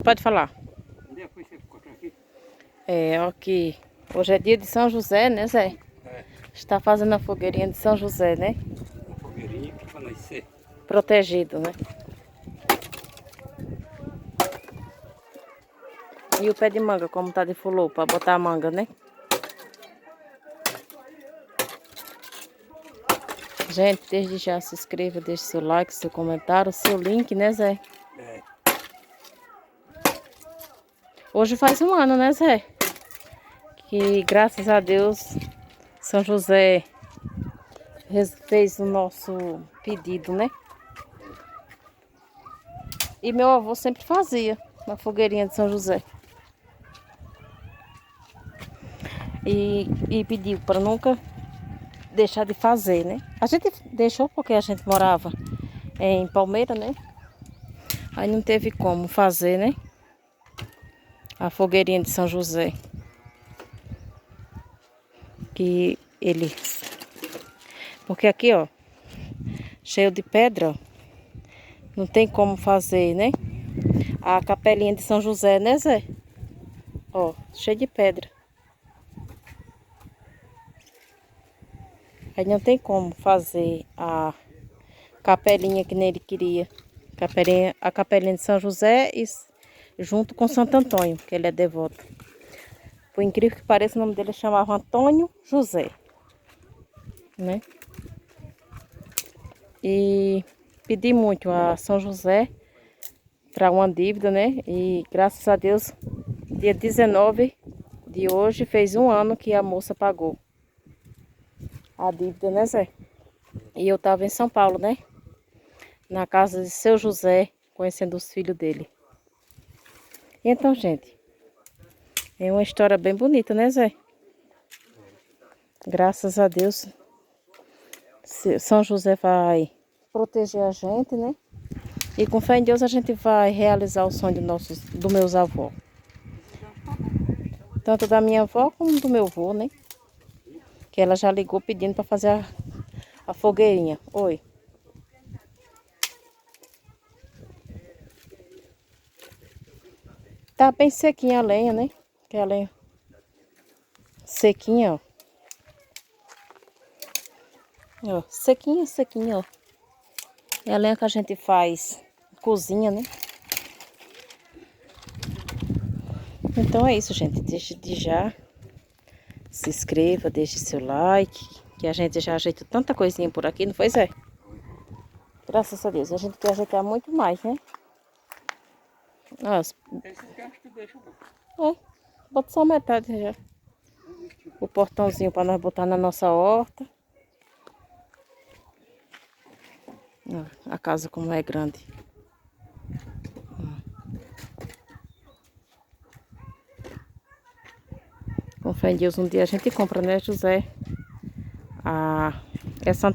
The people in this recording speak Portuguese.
Pode falar. Depois você encontra aqui. Aqui. Hoje é dia de São José, né, Zé? Está fazendo a fogueirinha de São José, né? Uma fogueirinha que para nós ser. Protegido, né? E o pé de manga, como tá de fulô, para botar a manga, né? Gente, desde já se inscreva, deixe seu like, seu comentário, seu link, né, Zé? É. Hoje faz um ano, né, Zé? Que graças a Deus São José fez o nosso pedido, né? E meu avô sempre fazia uma fogueirinha de São José. E pediu para nunca deixar de fazer, né? A gente deixou porque a gente morava em Palmeira, né? Aí não teve como fazer, né? A fogueirinha de São José. Que ele... Porque aqui, ó, cheio de pedra, ó, não tem como fazer, né? A capelinha de São José, né, Zé? Ó, cheio de pedra. Aí não tem como fazer a capelinha que nele queria. A capelinha de São José e junto com Santo Antônio, que ele é devoto. Por incrível que pareça, o nome dele chamava Antônio José, né? E pedi muito a São José para uma dívida, né? E graças a Deus, dia 19 de hoje, fez um ano que a moça pagou a dívida, né, Zé? E eu tava em São Paulo, né? Na casa de seu José, conhecendo os filhos dele. Então, gente, é uma história bem bonita, né, Zé? Graças a Deus, São José vai proteger a gente, né? E com fé em Deus a gente vai realizar o sonho do meus avós. Tanto da minha avó como do meu avô, né? Que ela já ligou pedindo para fazer a fogueirinha. Oi. Tá bem sequinha a lenha, né? Que é a lenha sequinha, ó. Ó, sequinha, sequinha, ó. É a lenha que a gente faz cozinha, né? Então é isso, gente. Deixe de já. Se inscreva, deixe seu like. Que a gente já ajeitou tanta coisinha por aqui, não foi, Zé? Graças a Deus. A gente quer ajeitar muito mais, né? Nossa. Esses gastos tu deixa, Bota só metade já. O portãozinho para nós botar na nossa horta. Ó, a casa como é grande. Com fé em Deus, um dia a gente compra, né, José? Essa